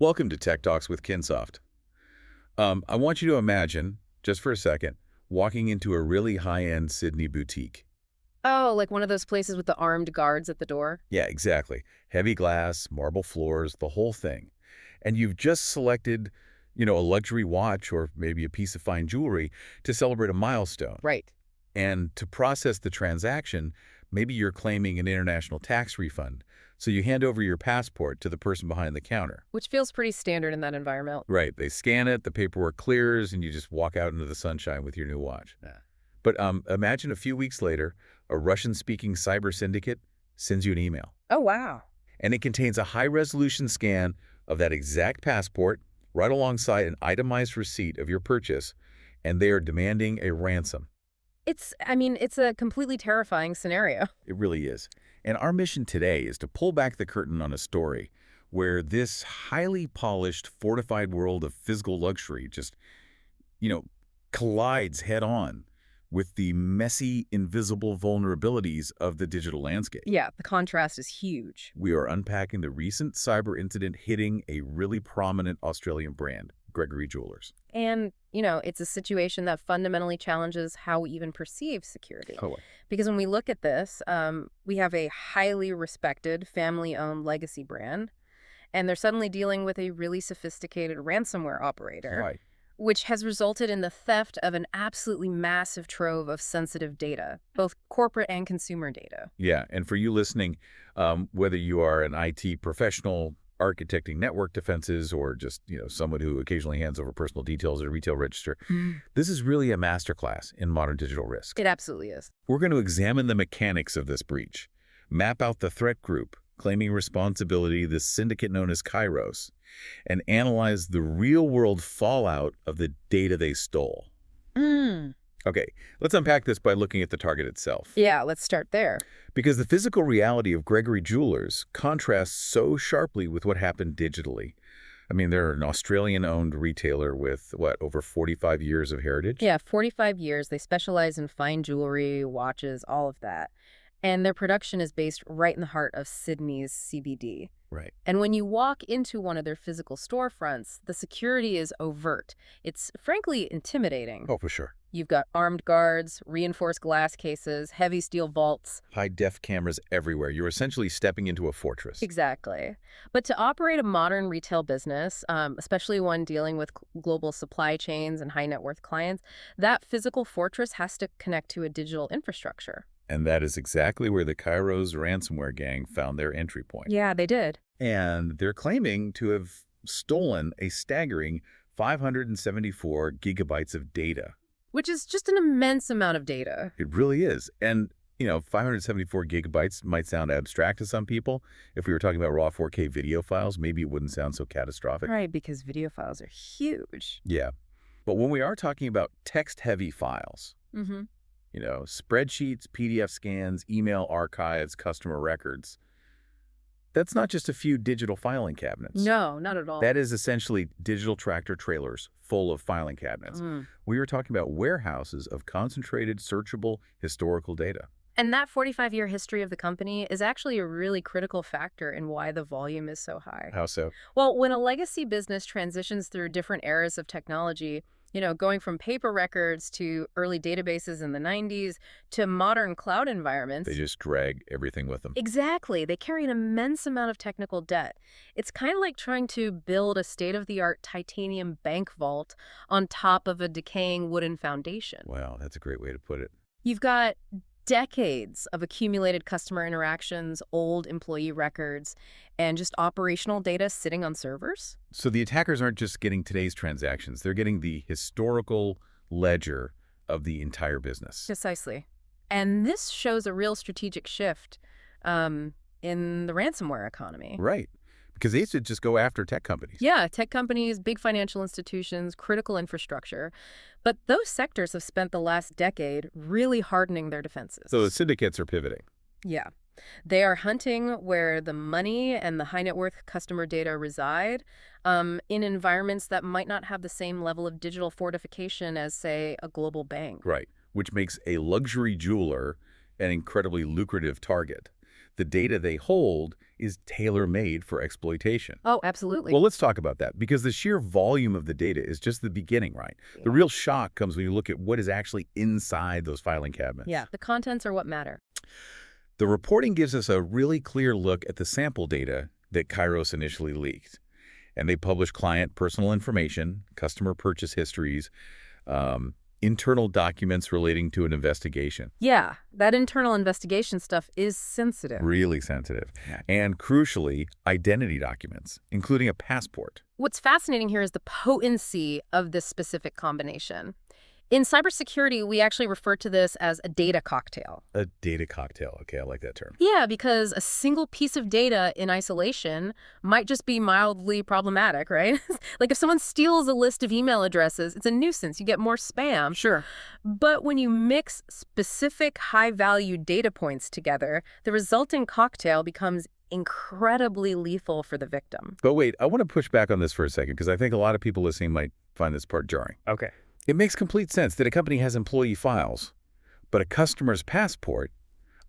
Welcome to Tech Talks with Kinsoft. I want you to imagine, just for a second, walking into a really high-end Sydney boutique. Oh, like one of those places with the armed guards at the door? Yeah, exactly. Heavy glass, marble floors, the whole thing. And you've just selected, a luxury watch or maybe a piece of fine jewelry to celebrate a milestone. Right. And to process the transaction, maybe you're claiming an international tax refund. So you hand over your passport to the person behind the counter. Which feels pretty standard in that environment. Right. They scan it, the paperwork clears, and you just walk out into the sunshine with your new watch. Yeah. But imagine a few weeks later, a Russian-speaking cyber syndicate sends you an email. Oh, wow. And it contains a high-resolution scan of that exact passport right alongside an itemized receipt of your purchase, and they are demanding a ransom. It's a completely terrifying scenario. It really is. And our mission today is to pull back the curtain on a story where this highly polished, fortified world of physical luxury just, collides head-on with the messy, invisible vulnerabilities of the digital landscape. Yeah, the contrast is huge. We are unpacking the recent cyber incident hitting a really prominent Australian brand, Gregory Jewellers. And, it's a situation that fundamentally challenges how we even perceive security. Oh, Because when we look at this, we have a highly respected, family-owned legacy brand, and they're suddenly dealing with a really sophisticated ransomware operator, right. which has resulted in the theft of an absolutely massive trove of sensitive data, both corporate and consumer data. Yeah, and for you listening, whether you are an IT professional, architecting network defenses, or just, someone who occasionally hands over personal details at a retail register, this is really a masterclass in modern digital risk. It absolutely is. We're going to examine the mechanics of this breach, map out the threat group, claiming responsibility, this syndicate known as Kairos, and analyze the real-world fallout of the data they stole. Okay, let's unpack this by looking at the target itself. Yeah, let's start there. Because the physical reality of Gregory Jewellers contrasts so sharply with what happened digitally. I mean, they're an Australian-owned retailer with, over 45 years of heritage? Yeah, 45 years. They specialize in fine jewelry, watches, all of that. And their production is based right in the heart of Sydney's CBD. Right. And when you walk into one of their physical storefronts, the security is overt. It's frankly intimidating. Oh, for sure. You've got armed guards, reinforced glass cases, heavy steel vaults. High-def cameras everywhere. You're essentially stepping into a fortress. Exactly. But to operate a modern retail business, especially one dealing with global supply chains and high-net-worth clients, that physical fortress has to connect to a digital infrastructure. And that is exactly where the Kairos Ransomware gang found their entry point. Yeah, they did. And they're claiming to have stolen a staggering 574 gigabytes of data. Which is just an immense amount of data. It really is. And, 574 gigabytes might sound abstract to some people. If we were talking about raw 4K video files, maybe it wouldn't sound so catastrophic. Right, because video files are huge. Yeah. But when we are talking about text-heavy files, spreadsheets, PDF scans, email archives, customer records, that's not just a few digital filing cabinets. No, not at all. That is essentially digital tractor trailers full of filing cabinets. We are talking about warehouses of concentrated, searchable, historical data. And that 45-year history of the company is actually a really critical factor in why the volume is so high. How so? Well, when a legacy business transitions through different eras of technology, going from paper records to early databases in the 90s to modern cloud environments. They just drag everything with them. Exactly. They carry an immense amount of technical debt. It's kind of like trying to build a state-of-the-art titanium bank vault on top of a decaying wooden foundation. Wow, that's a great way to put it. You've got decades of accumulated customer interactions, old employee records, and just operational data sitting on servers. So the attackers aren't just getting today's transactions. They're getting the historical ledger of the entire business. Precisely. And this shows a real strategic shift in the ransomware economy. Right. Because they used to just go after tech companies. Yeah, tech companies, big financial institutions, critical infrastructure. But those sectors have spent the last decade really hardening their defenses. So the syndicates are pivoting. Yeah. They are hunting where the money and the high net worth customer data reside in environments that might not have the same level of digital fortification as, say, a global bank. Right, which makes a luxury jeweler an incredibly lucrative target. The data they hold is tailor-made for exploitation. Oh, absolutely. Well, let's talk about that, because the sheer volume of the data is just the beginning, right? Yeah. The real shock comes when you look at what is actually inside those filing cabinets. Yeah, the contents are what matter. The reporting gives us a really clear look at the sample data that Kairos initially leaked. And they publish client personal information, customer purchase histories, internal documents relating to an investigation. Yeah, that internal investigation stuff is sensitive. Really sensitive. And crucially, identity documents, including a passport. What's fascinating here is the potency of this specific combination. In cybersecurity, we actually refer to this as a data cocktail. A data cocktail. Okay, I like that term. Yeah, because a single piece of data in isolation might just be mildly problematic, right? Like if someone steals a list of email addresses, it's a nuisance. You get more spam. Sure. But when you mix specific high-value data points together, the resulting cocktail becomes incredibly lethal for the victim. But wait, I want to push back on this for a second, because I think a lot of people listening might find this part jarring. Okay. It makes complete sense that a company has employee files, but a customer's passport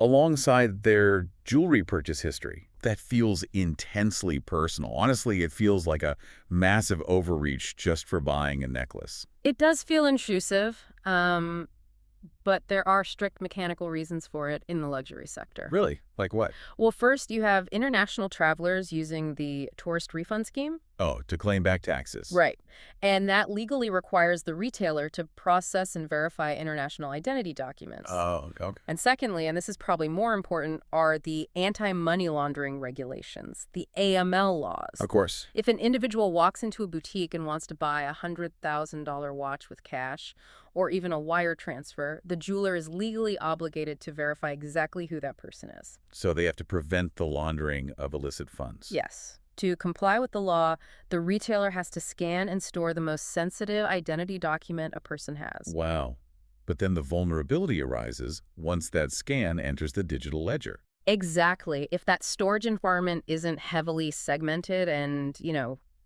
alongside their jewelry purchase history, that feels intensely personal. Honestly, it feels like a massive overreach just for buying a necklace. It does feel intrusive, but there are strict mechanical reasons for it in the luxury sector. Really? Like what? Well, first, you have international travelers using the tourist refund scheme. Oh, to claim back taxes. Right. And that legally requires the retailer to process and verify international identity documents. Oh, okay. And secondly, and this is probably more important, are the anti-money laundering regulations, the AML laws. Of course. If an individual walks into a boutique and wants to buy a $100,000 watch with cash, or even a wire transfer, the jeweler is legally obligated to verify exactly who that person is. So they have to prevent the laundering of illicit funds. Yes. To comply with the law, the retailer has to scan and store the most sensitive identity document a person has. Wow. But then the vulnerability arises once that scan enters the digital ledger. Exactly. If that storage environment isn't heavily segmented and,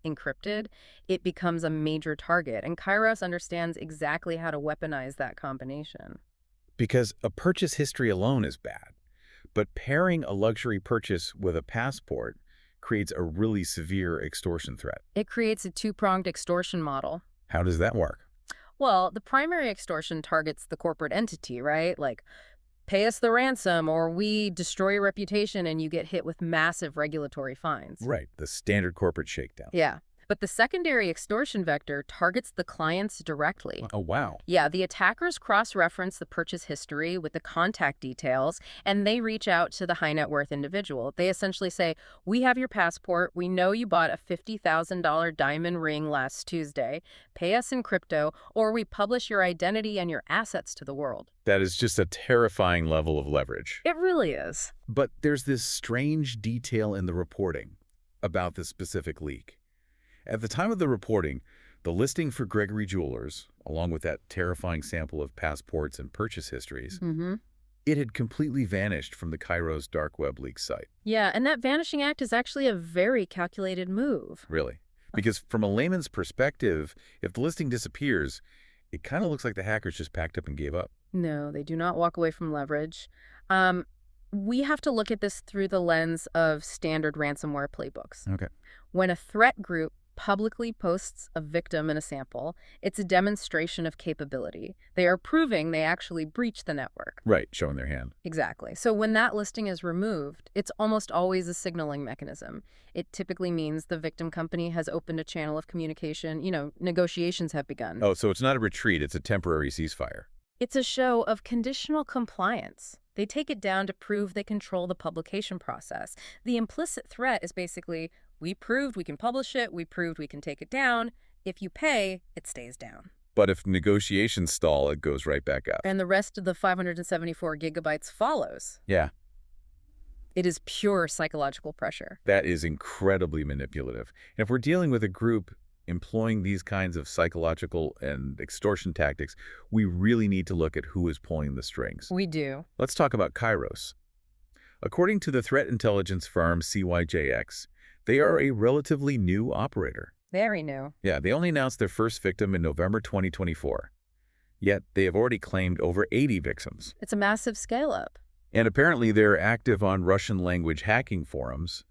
encrypted, it becomes a major target. And Kairos understands exactly how to weaponize that combination. Because a purchase history alone is bad, but pairing a luxury purchase with a passport creates a really severe extortion threat. It creates a two-pronged extortion model. How does that work? Well, the primary extortion targets the corporate entity, right? Like, pay us the ransom or we destroy your reputation and you get hit with massive regulatory fines. Right, the standard corporate shakedown. Yeah. But the secondary extortion vector targets the clients directly. Oh, wow. Yeah, the attackers cross-reference the purchase history with the contact details, and they reach out to the high-net-worth individual. They essentially say, we have your passport, we know you bought a $50,000 diamond ring last Tuesday, pay us in crypto, or we publish your identity and your assets to the world. That is just a terrifying level of leverage. It really is. But there's this strange detail in the reporting about this specific leak. At the time of the reporting, the listing for Gregory Jewellers, along with that terrifying sample of passports and purchase histories, it had completely vanished from the Kairos dark web leak site. Yeah, and that vanishing act is actually a very calculated move. Really? Because from a layman's perspective, if the listing disappears, it kind of looks like the hackers just packed up and gave up. No, they do not walk away from leverage. We have to look at this through the lens of standard ransomware playbooks. Okay. When a threat group publicly posts a victim in a sample, it's a demonstration of capability. They are proving they actually breached the network. Right, showing their hand. Exactly. So when that listing is removed, it's almost always a signaling mechanism. It typically means the victim company has opened a channel of communication, negotiations have begun. Oh, so it's not a retreat, it's a temporary ceasefire. It's a show of conditional compliance. They take it down to prove they control the publication process. The implicit threat is basically, we proved we can publish it, we proved we can take it down. If you pay, it stays down. But if negotiations stall, it goes right back up. And the rest of the 574 gigabytes follows. Yeah. It is pure psychological pressure. That is incredibly manipulative. And if we're dealing with a group employing these kinds of psychological and extortion tactics, we really need to look at who is pulling the strings. We do. Let's talk about Kairos. According to the threat intelligence firm CYJX, they are a relatively new operator. Very new. Yeah, they only announced their first victim in November 2024. Yet they have already claimed over 80 victims. It's a massive scale-up. And apparently they're active on Russian-language hacking forums,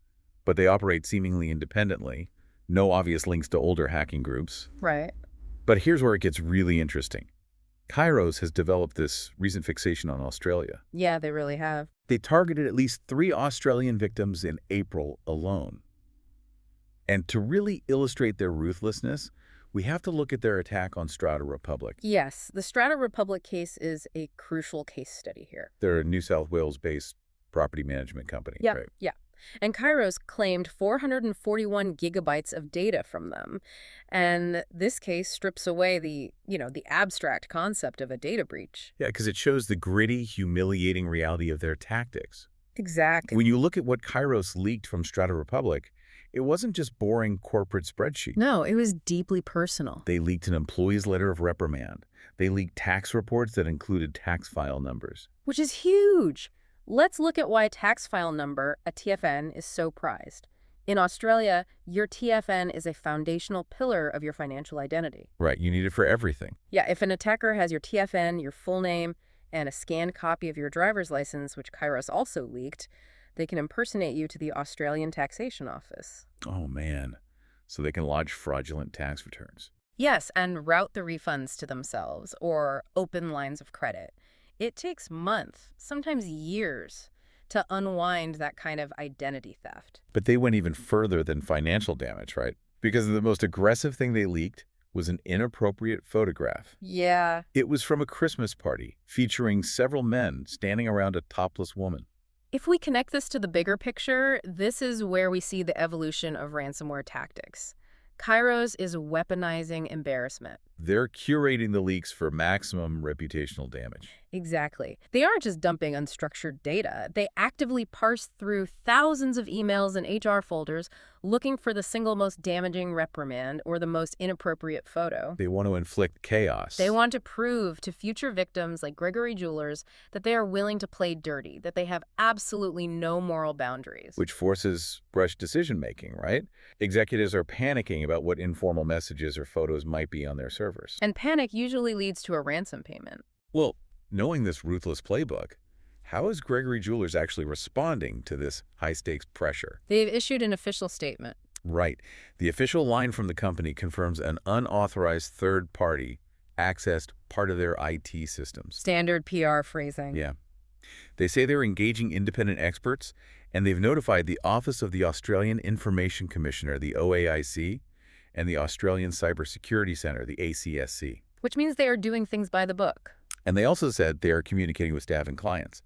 but they operate seemingly independently. No obvious links to older hacking groups. Right. But here's where it gets really interesting. Kairos has developed this recent fixation on Australia. Yeah, they really have. They targeted at least 3 Australian victims in April alone. And to really illustrate their ruthlessness, we have to look at their attack on Strata Republic. Yes, the Strata Republic case is a crucial case study here. They're a New South Wales-based property management company, Yeah, right? yeah. And Kairos claimed 441 gigabytes of data from them. And this case strips away the abstract concept of a data breach. Yeah, because it shows the gritty, humiliating reality of their tactics. Exactly. When you look at what Kairos leaked from Strata Republic, it wasn't just boring corporate spreadsheets. No, it was deeply personal. They leaked an employee's letter of reprimand. They leaked tax reports that included tax file numbers. Which is huge. Let's look at why a tax file number, a TFN, is so prized. In Australia, your TFN is a foundational pillar of your financial identity. Right, you need it for everything. Yeah, if an attacker has your TFN, your full name, and a scanned copy of your driver's license, which Kairos also leaked, they can impersonate you to the Australian Taxation Office. Oh, man. So they can lodge fraudulent tax returns. Yes, and route the refunds to themselves or open lines of credit. It takes months, sometimes years, to unwind that kind of identity theft. But they went even further than financial damage, right? Because the most aggressive thing they leaked was an inappropriate photograph. Yeah. It was from a Christmas party featuring several men standing around a topless woman. If we connect this to the bigger picture, this is where we see the evolution of ransomware tactics. Kairos is weaponizing embarrassment. They're curating the leaks for maximum reputational damage. Exactly. They aren't just dumping unstructured data. They actively parse through thousands of emails and HR folders looking for the single most damaging reprimand or the most inappropriate photo. They want to inflict chaos. They want to prove to future victims like Gregory Jewellers that they are willing to play dirty, that they have absolutely no moral boundaries. Which forces rushed decision-making, right? Executives are panicking about what informal messages or photos might be on their servers. And panic usually leads to a ransom payment. Well, knowing this ruthless playbook, how is Gregory Jewellers actually responding to this high-stakes pressure? They've issued an official statement. Right. The official line from the company confirms an unauthorized third party accessed part of their IT systems. Standard PR phrasing. Yeah. They say they're engaging independent experts, and they've notified the Office of the Australian Information Commissioner, the OAIC, and the Australian Cybersecurity Centre, the ACSC. Which means they are doing things by the book. And they also said they are communicating with staff and clients.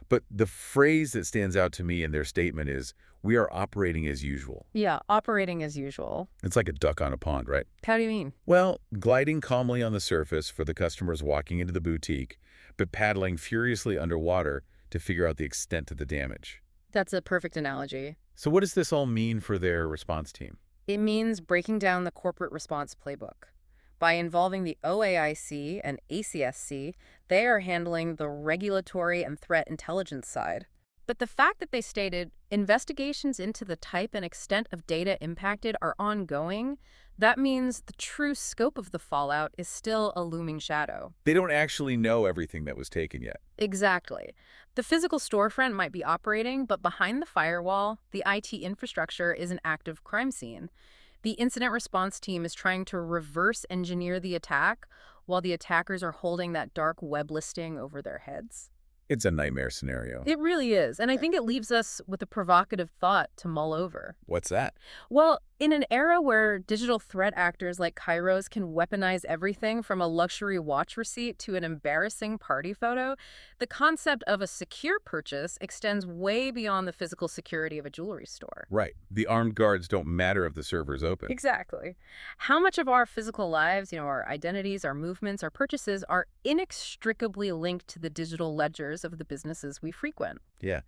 But the phrase that stands out to me in their statement is, "We are operating as usual." Yeah, operating as usual. It's like a duck on a pond, right? How do you mean? Well, gliding calmly on the surface for the customers walking into the boutique, but paddling furiously underwater to figure out the extent of the damage. That's a perfect analogy. So what does this all mean for their response team? It means breaking down the corporate response playbook. By involving the OAIC and ACSC, they are handling the regulatory and threat intelligence side. But the fact that they stated investigations into the type and extent of data impacted are ongoing, that means the true scope of the fallout is still a looming shadow. They don't actually know everything that was taken yet. Exactly. The physical storefront might be operating, but behind the firewall, the IT infrastructure is an active crime scene. The incident response team is trying to reverse engineer the attack while the attackers are holding that dark web listing over their heads. It's a nightmare scenario. It really is, and I think it leaves us with a provocative thought to mull over. What's that? Well, in an era where digital threat actors like Kairos can weaponize everything from a luxury watch receipt to an embarrassing party photo, the concept of a secure purchase extends way beyond the physical security of a jewelry store. Right. The armed guards don't matter if the server's open. Exactly. How much of our physical lives, our identities, our movements, our purchases are inextricably linked to the digital ledgers of the businesses we frequent? Yeah.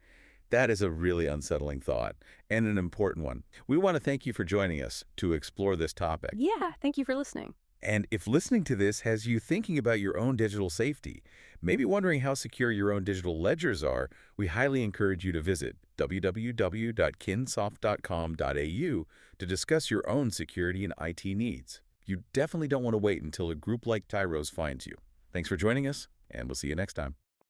That is a really unsettling thought, and an important one. We want to thank you for joining us to explore this topic. Yeah, thank you for listening. And if listening to this has you thinking about your own digital safety, maybe wondering how secure your own digital ledgers are, we highly encourage you to visit www.kinsoft.com.au to discuss your own security and IT needs. You definitely don't want to wait until a group like Kairos finds you. Thanks for joining us, and we'll see you next time.